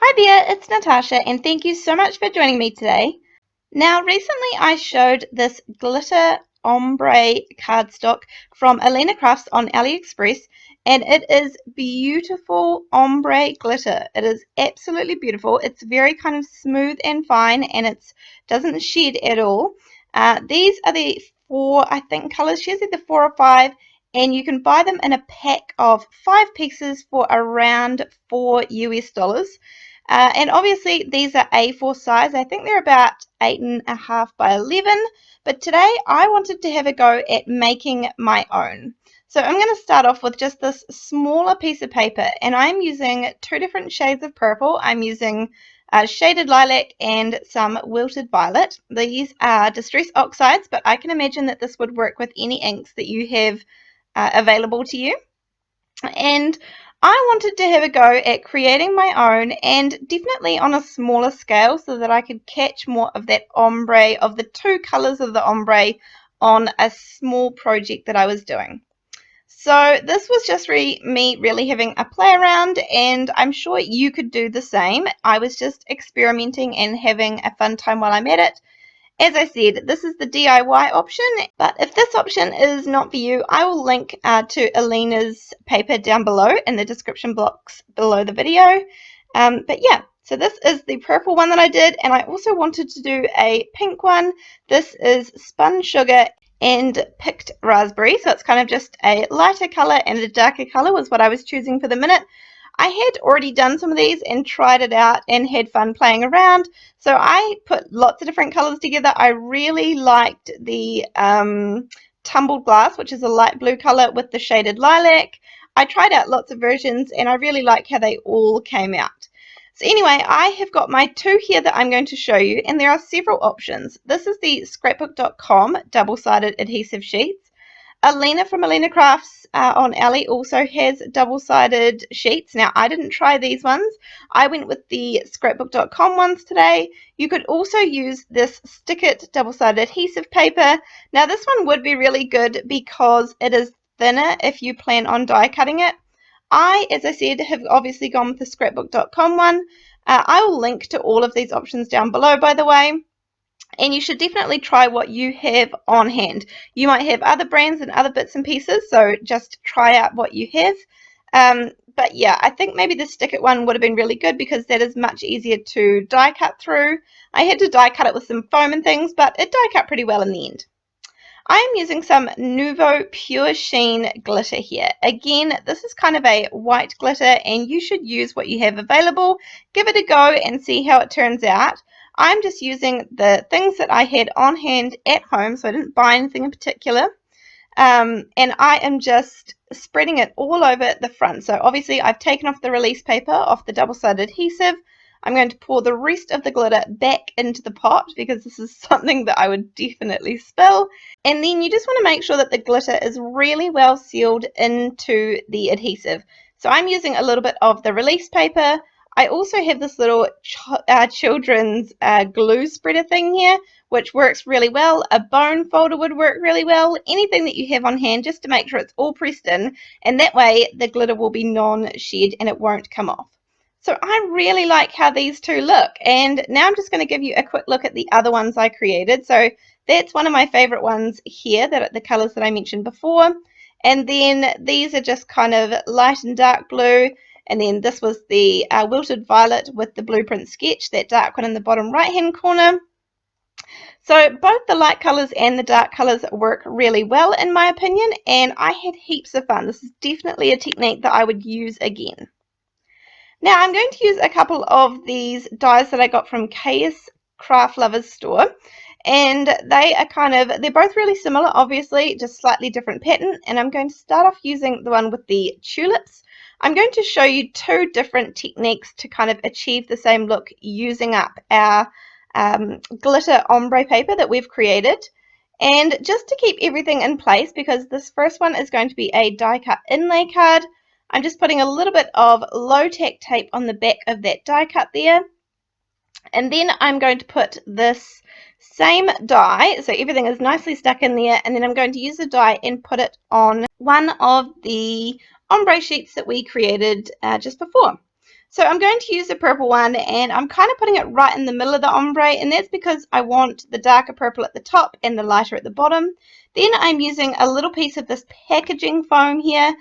Hi there, it's Natasha and thank you so much for joining me today. Now recently I showed this glitter ombre cardstock from Aliexpress on Aliexpress and it is beautiful ombre glitter. It is absolutely beautiful. It's very kind of smooth and fine and it doesn't shed at all. These are the four, I think, colors. She has either 4 or 5 and you can buy them in a pack of 5 pieces for around $4 US. And obviously these are A4 size. I think they're about 8.5 by 11. But today I wanted to have a go at making my own. So I'm going to start off with just this smaller piece of paper, and I'm using 2 different shades of purple. I'm using shaded lilac and some wilted violet. These are distress oxides, but I can imagine that this would work with any inks that you have available to you. And I wanted to have a go at creating my own, and definitely on a smaller scale so that I could catch more of that ombre, of the 2 colors of the ombre on a small project that I was doing. So this was just me really having a play around, and I'm sure you could do the same. I was just experimenting and having a fun time while I'm at it. As I said, this is the DIY option, but if this option is not for you, I will link to Alina's paper down below in the description box below the video. But yeah, so this is the purple one that I did, and I also wanted to do a pink one. This is Spun Sugar and Picked Raspberry, so it's kind of just a lighter color and a darker color was what I was choosing for the minute. I had already done some of these and tried it out and had fun playing around, so I put lots of different colors together. I really liked the tumbled glass, which is a light blue color, with the shaded lilac. I tried out lots of versions and I really like how they all came out. So anyway, I have got my 2 here that I'm going to show you, and there are several options. This is the scrapbook.com double-sided adhesive sheets. Alina from Alina Crafts on Ali also has double-sided sheets. Now, I didn't try these ones. I went with the scrapbook.com ones today. You could also use this Stick It double-sided adhesive paper. Now, this one would be really good because it is thinner if you plan on die cutting it. I, as I said, have obviously gone with the scrapbook.com one. I will link to all of these options down below, by the way. And you should definitely try what you have on hand. You might have other brands and other bits and pieces, so just try out what you have. But yeah, I think maybe the Stick It one would have been really good because that is much easier to die cut through. I had to die cut it with some foam and things, but it die cut pretty well in the end. I am using some Nouveau Pure Sheen glitter here. Again, this is kind of a white glitter, and you should use what you have available. Give it a go and see how it turns out. I'm just using the things that I had on hand at home, so I didn't buy anything in particular. And I am just spreading it all over the front. So obviously I've taken off the release paper off the double-sided adhesive. I'm going to pour the rest of the glitter back into the pot because this is something that I would definitely spill. And then you just want to make sure that the glitter is really well sealed into the adhesive. So I'm using a little bit of the release paper. I also have this little children's glue spreader thing here, which works really well. A bone folder would work really well. Anything that you have on hand, just to make sure it's all pressed in, and that way the glitter will be non-shed and it won't come off. So I really like how these 2 look, and now I'm just going to give you a quick look at the other ones I created. So that's one of my favorite ones here, that the colors that I mentioned before. And then these are just kind of light and dark blue. And then this was the wilted violet with the blueprint sketch, that dark one in the bottom right hand corner. So both the light colors and the dark colors work really well in my opinion, and I had heaps of fun. This is definitely a technique that I would use again. Now I'm going to use a couple of these dies that I got from KS Craft Lovers store, and they are they're both really similar, obviously, just slightly different pattern. And I'm going to start off using the one with the tulips. I'm going to show you 2 different techniques to kind of achieve the same look using up our glitter ombre paper that we've created. And just to keep everything in place, because this first one is going to be a die cut inlay card, I'm just putting a little bit of low-tack tape on the back of that die cut there. And then I'm going to put this same die, so everything is nicely stuck in there, and then I'm going to use the die and put it on one of the ombre sheets that we created just before. So I'm going to use the purple one, and I'm kind of putting it right in the middle of the ombre, and that's because I want the darker purple at the top and the lighter at the bottom. Then I'm using a little piece of this packaging foam here.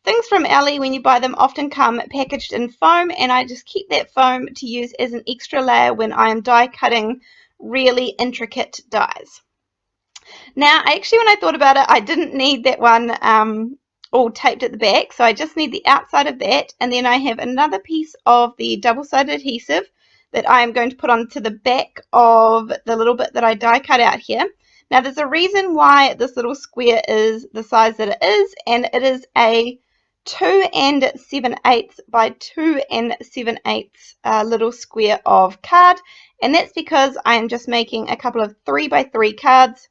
Things from Ali, when you buy them, often come packaged in foam, and I just keep that foam to use as an extra layer when I am die cutting really intricate dies. Now, actually, when I thought about it, I didn't need that one all taped at the back, so I just need the outside of that, and then I have another piece of the double-sided adhesive that I am going to put onto the back of the little bit that I die cut out here. Now, there's a reason why this little square is the size that it is, and it is a 2 7/8 by 2 7/8 little square of card, and that's because I am just making a couple of 3 by 3 cards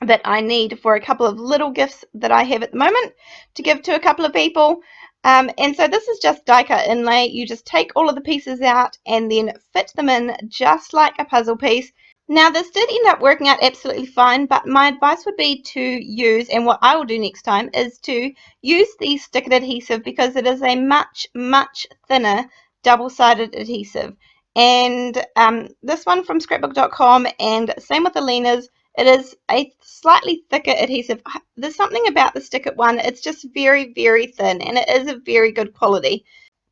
that I need for a couple of little gifts that I have at the moment to give to a couple of people. And so this is just die cut inlay. You just take all of the pieces out and then fit them in just like a puzzle piece. Now, this did end up working out absolutely fine, but my advice would be to use, and what I will do next time, is to use the stickered adhesive, because it is a much, much thinner double-sided adhesive. And this one from scrapbook.com, and same with Alina's, it is a slightly thicker adhesive. There's something about the stickered one, it's just very, very thin, and it is of very good quality.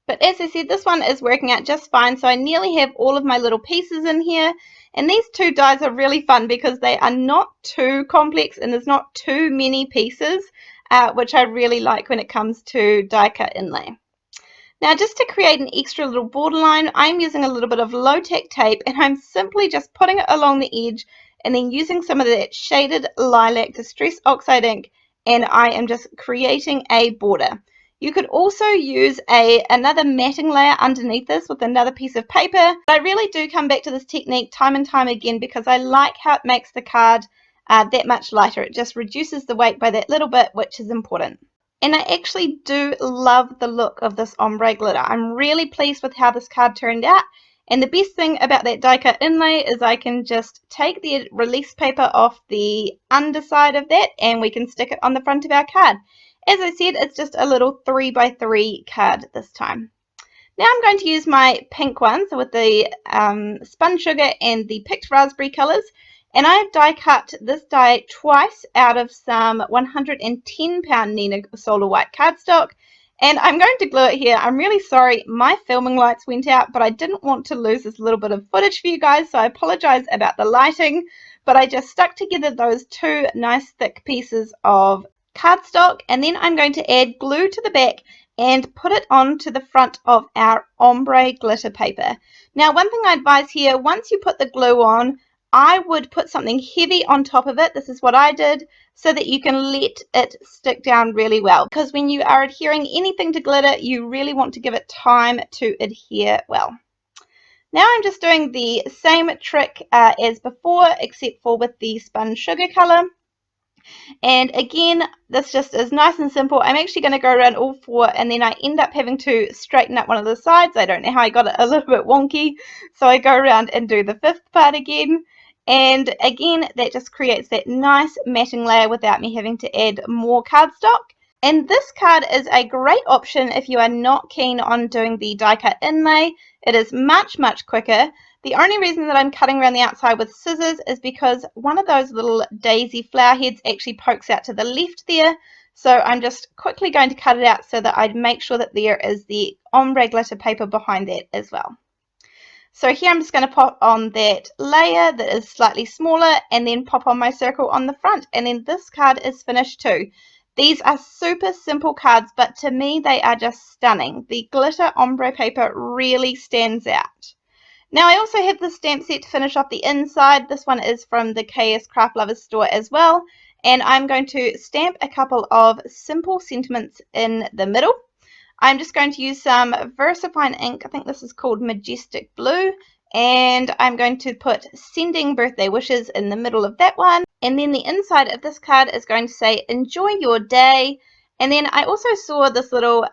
But as I said, this one is working out just fine, so I nearly have all of my little pieces in here. And these two dies are really fun because they are not too complex and there's not too many pieces, which I really like when it comes to die cut inlay. Now, just to create an extra little borderline, I'm using a little bit of low-tack tape, and I'm simply just putting it along the edge and then using some of that shaded lilac Distress Oxide ink, and I am just creating a border. You could also use another matting layer underneath this with another piece of paper. I really do come back to this technique time and time again because I like how it makes the card that much lighter. It just reduces the weight by that little bit, which is important. And I actually do love the look of this ombre glitter. I'm really pleased with how this card turned out. And the best thing about that die cut inlay is I can just take the release paper off the underside of that and we can stick it on the front of our card. As I said, it's just a little 3 by 3 card this time. Now I'm going to use my pink ones with the spun sugar and the picked raspberry colors. And I've die cut this die twice out of some 110 pound Nina Solar White cardstock. And I'm going to glue it here. I'm really sorry, my filming lights went out, but I didn't want to lose this little bit of footage for you guys, so I apologize about the lighting. But I just stuck together those two nice thick pieces of cardstock, and then I'm going to add glue to the back and put it onto the front of our ombre glitter paper. Now, one thing I advise here, once you put the glue on, I would put something heavy on top of it. This is what I did, so that you can let it stick down really well. Because when you are adhering anything to glitter, you really want to give it time to adhere well. Now I'm just doing the same trick as before, except for with the spun sugar color. And again, this just is nice and simple. I'm actually going to go around all four, and then I end up having to straighten up one of the sides. I don't know how I got it a little bit wonky, so I go around and do the fifth part again. And again, that just creates that nice matting layer without me having to add more cardstock. And this card is a great option if you are not keen on doing the die cut inlay. It is much, much quicker. The only reason that I'm cutting around the outside with scissors is because one of those little daisy flower heads actually pokes out to the left there. So I'm just quickly going to cut it out so that I make sure that there is the ombre glitter paper behind that as well. So here I'm just going to pop on that layer that is slightly smaller and then pop on my circle on the front. And then this card is finished too. These are super simple cards, but to me they are just stunning. The glitter ombre paper really stands out. Now I also have this stamp set to finish off the inside. This one is from the KS Craft Lovers store as well. And I'm going to stamp a couple of simple sentiments in the middle. I'm just going to use some VersaFine ink. I think this is called Majestic Blue. And I'm going to put Sending Birthday Wishes in the middle of that one. And then the inside of this card is going to say, Enjoy Your Day. And then I also saw this little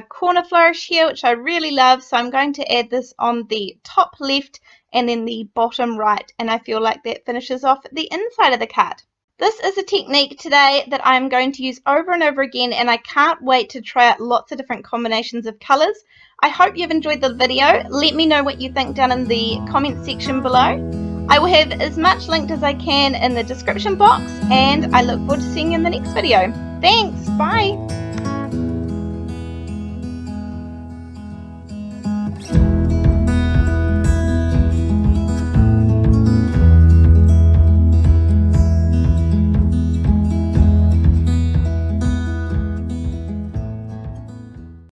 corner flourish here, which I really love. So I'm going to add this on the top left and then the bottom right. And I feel like that finishes off the inside of the card. This is a technique today that I'm going to use over and over again, and I can't wait to try out lots of different combinations of colors. I hope you've enjoyed the video. Let me know what you think down in the comment section below. I will have as much linked as I can in the description box, and I look forward to seeing you in the next video. Thanks, bye!